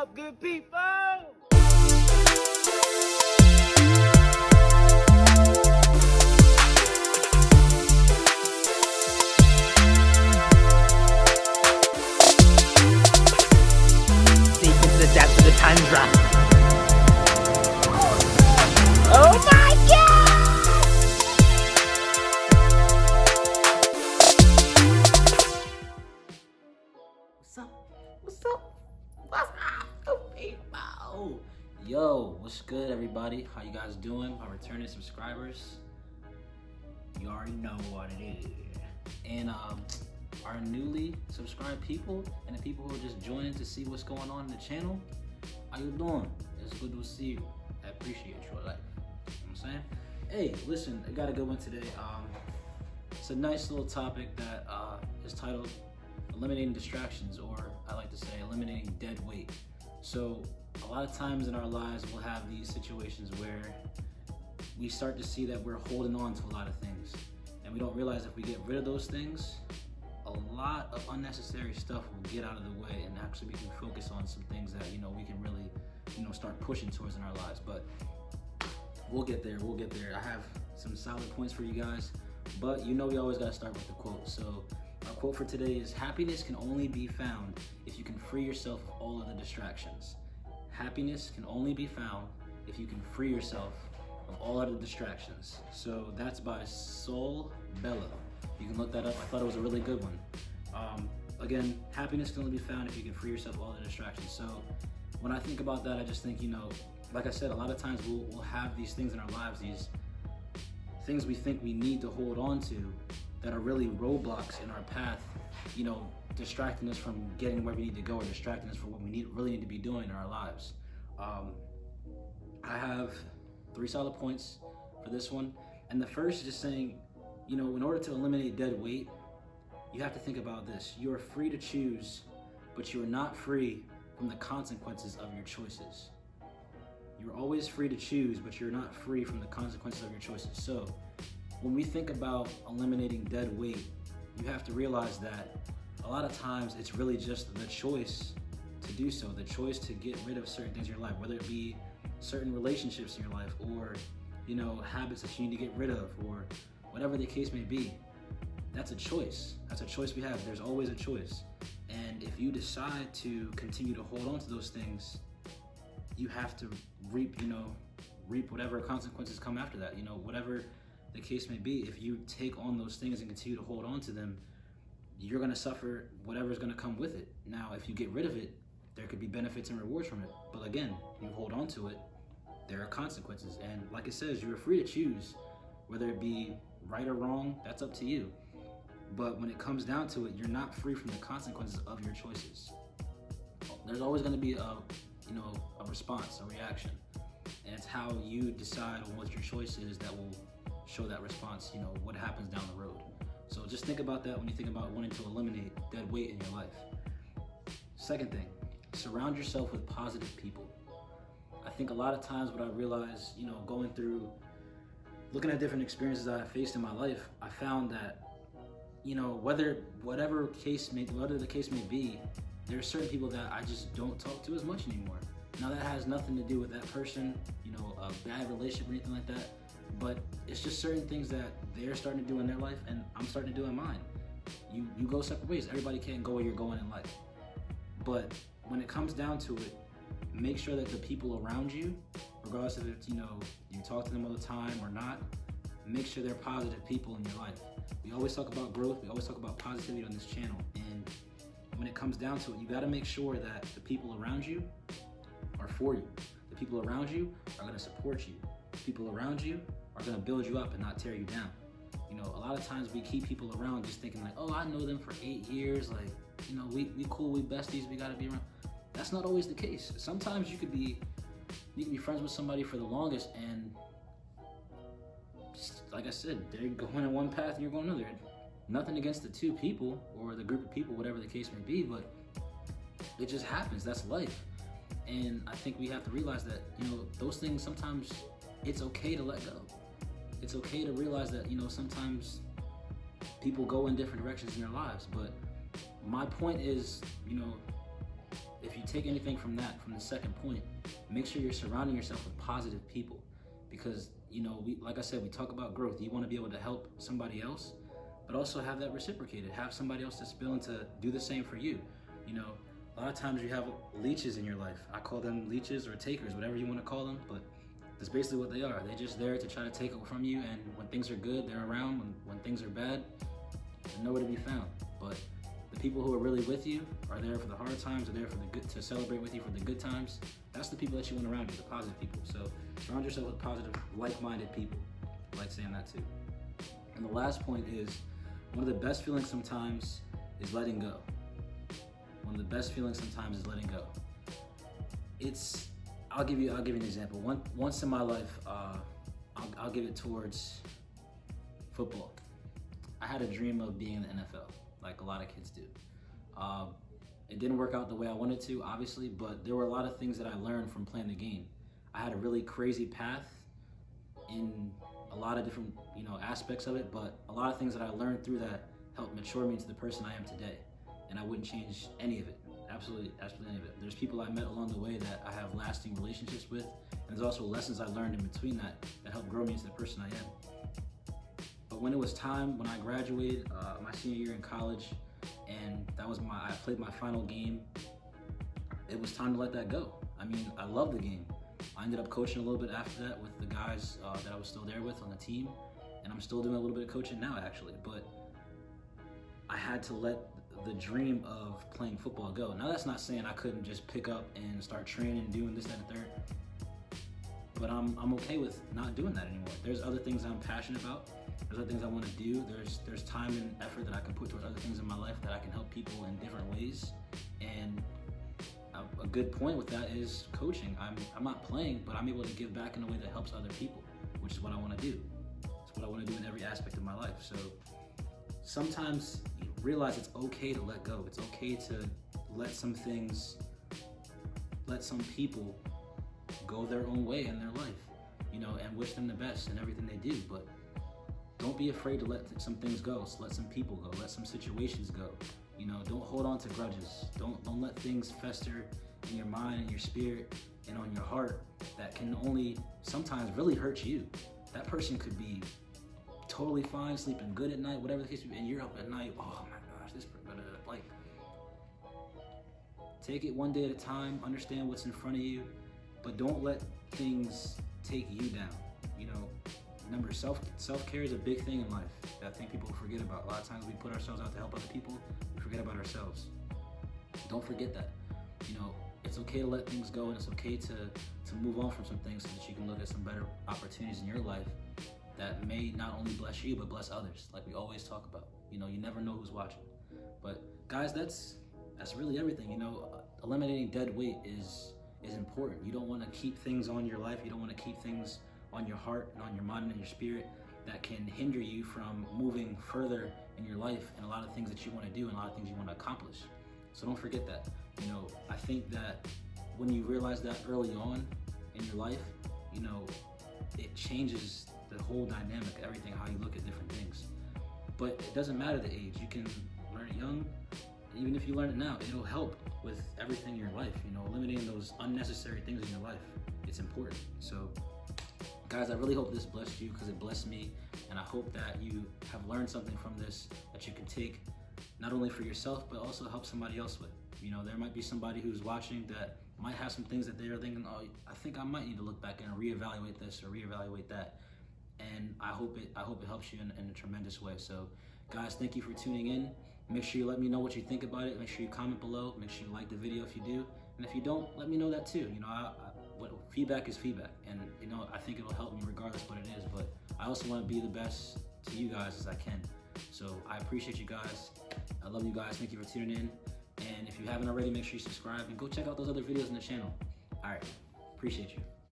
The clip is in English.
up, good people? Deep into the depths of the tundra. Oh my God! What's up? What's up? What's up, people? Yo, what's good, everybody? How you guys doing? My returning subscribers. You already know what it is. And our newly subscribed people and the people who are just joining to see what's going on in the channel, how you doing? It's good to see you. I appreciate your life. You know what I'm saying? Hey, listen, I got a good one today. It's a nice little topic that is titled eliminating distractions, or I like to say eliminating dead weight. So a lot of times in our lives we'll have these situations where we start to see that we're holding on to a lot of things, and we don't realize if we get rid of those things, a lot of unnecessary stuff will get out of the way, and actually we can focus on some things that we can really start pushing towards in our lives. But we'll get there. I have some solid points for you guys, but we always got to start with the quote. So our quote for today is: happiness can only be found if you can free yourself of all of the distractions. Happiness can only be found if you can free yourself of all of the distractions. So that's by Soul Bella. You can look that up. I thought it was a really good one. Again, happiness can only be found if you can free yourself of all the distractions. So when I think about that, I just think, like I said, a lot of times we'll have these things in our lives, these things we think we need to hold on to that are really roadblocks in our path, distracting us from getting where we need to go, or distracting us from what we really need to be doing in our lives. I have 3 solid points for this one. And the first is just saying, in order to eliminate dead weight, you have to think about this. You are free to choose, but you are not free from the consequences of your choices. You're always free to choose, but you're not free from the consequences of your choices. So when we think about eliminating dead weight, you have to realize that a lot of times it's really just the choice to do so, the choice to get rid of certain things in your life, whether it be certain relationships in your life, or habits that you need to get rid of, or whatever the case may be. That's a choice. That's a choice we have. There's always a choice. And if you decide to continue to hold on to those things, you have to reap whatever consequences come after that. Whatever the case may be, if you take on those things and continue to hold on to them, you're going to suffer whatever's going to come with it. Now, if you get rid of it, there could be benefits and rewards from it. But again, you hold on to it, there are consequences. And like it says, you're free to choose, whether it be right or wrong, that's up to you. But when it comes down to it, you're not free from the consequences of your choices. There's always going to be a response, a reaction. And it's how you decide on what your choice is that will show that response, what happens down the road. So just think about that when you think about wanting to eliminate dead weight in your life. Second thing, surround yourself with positive people. I think a lot of times what I realized, going through, looking at different experiences that I faced in my life, I found that, whatever the case may be, there are certain people that I just don't talk to as much anymore. Now that has nothing to do with that person, a bad relationship or anything like that, but it's just certain things that they're starting to do in their life and I'm starting to do in mine. You go separate ways. Everybody can't go where you're going in life. But when it comes down to it, make sure that the people around you, regardless of if you talk to them all the time or not, make sure they're positive people in your life. We always talk about growth, we always talk about positivity on this channel, and when it comes down to it, you got to make sure that the people around you are for you. The people around you are going to support you. The people around you are going to build you up and not tear you down. A lot of times we keep people around just thinking like, oh, I know them for 8 years, like, we cool, we besties, we got to be around. That's not always the case. Sometimes you could be friends with somebody for the longest, and just, like I said, they're going in one path and you're going another. Nothing against the two people or the group of people, whatever the case may be, but it just happens. That's life. And I think we have to realize that, those things, sometimes it's okay to let go. It's okay to realize that, sometimes people go in different directions in their lives. But my point is, if you take anything from that, from the second point, make sure you're surrounding yourself with positive people, because like I said, we talk about growth. You want to be able to help somebody else, but also have that reciprocated. Have somebody else that's willing to do the same for you. A lot of times you have leeches in your life. I call them leeches or takers, whatever you want to call them, but that's basically what they are. They're just there to try to take it from you, and when things are good, they're around. When things are bad, they're nowhere to be found. But the people who are really with you are there for the hard times, are there for the good, to celebrate with you for the good times. That's the people that you want around you, the positive people. So surround yourself with positive, like-minded people. I like saying that too. And the last point is, one of the best feelings sometimes is letting go. One of the best feelings sometimes is letting go. I'll give you an example. Once in my life, I'll give it towards football. I had a dream of being in the NFL, like a lot of kids do. It didn't work out the way I wanted to, obviously, but there were a lot of things that I learned from playing the game. I had a really crazy path in a lot of different, aspects of it, but a lot of things that I learned through that helped mature me into the person I am today. And I wouldn't change any of it. Absolutely any of it. There's people I met along the way that I have lasting relationships with, and there's also lessons I learned in between that helped grow me into the person I am. But when it was time, when I graduated my senior year in college, and I played my final game, it was time to let that go. I mean, I love the game. I ended up coaching a little bit after that with the guys that I was still there with on the team, and I'm still doing a little bit of coaching now, actually. But I had to let the dream of playing football go. Now, that's not saying I couldn't just pick up and start training and doing this, that, and third. But I'm okay with not doing that anymore. There's other things I'm passionate about. There's other things I want to do. There's time and effort that I can put towards other things in my life that I can help people in different ways. And a good point with that is coaching. I'm not playing, but I'm able to give back in a way that helps other people, which is what I want to do. It's what I want to do in every aspect of my life. So sometimes you realize it's okay to let go. It's okay to let some people go their own way in their life, and wish them the best in everything they do. But don't be afraid to let some things go. So let some people go. Let some situations go. Don't hold on to grudges. Don't let things fester in your mind and your spirit and on your heart that can only sometimes really hurt you. That person could be totally fine, sleeping good at night, whatever the case may be, and you're up at night, oh my gosh, take it one day at a time, understand what's in front of you, but don't let things take you down. Remember, self-care is a big thing in life that I think people forget about. A lot of times we put ourselves out to help other people, we forget about ourselves. Don't forget that. It's okay to let things go, and it's okay to move on from some things so that you can look at some better opportunities in your life that may not only bless you, but bless others, like we always talk about. You never know who's watching. But guys, that's really everything. Eliminating dead weight is important. You don't want to keep things on your life. You don't want to keep things on your heart and on your mind and your spirit that can hinder you from moving further in your life and a lot of things that you want to do and a lot of things you want to accomplish. So don't forget that. I think that when you realize that early on in your life, it changes the whole dynamic, everything, how you look at different things. But it doesn't matter the age. You can learn it young. Even if you learn it now, it'll help with everything in your life. Eliminating those unnecessary things in your life. It's important. So guys, I really hope this blessed you, because it blessed me. And I hope that you have learned something from this that you can take not only for yourself, but also help somebody else with. There might be somebody who's watching that might have some things that they're thinking, oh, I think I might need to look back and reevaluate this or reevaluate that. And I hope it helps you in a tremendous way. So guys, thank you for tuning in. Make sure you let me know what you think about it. Make sure you comment below. Make sure you like the video if you do. And if you don't, let me know that too. What feedback is feedback. And I think it'll help me regardless what it is. But I also want to be the best to you guys as I can. So I appreciate you guys. I love you guys. Thank you for tuning in. And if you haven't already, make sure you subscribe and go check out those other videos on the channel. All right. Appreciate you.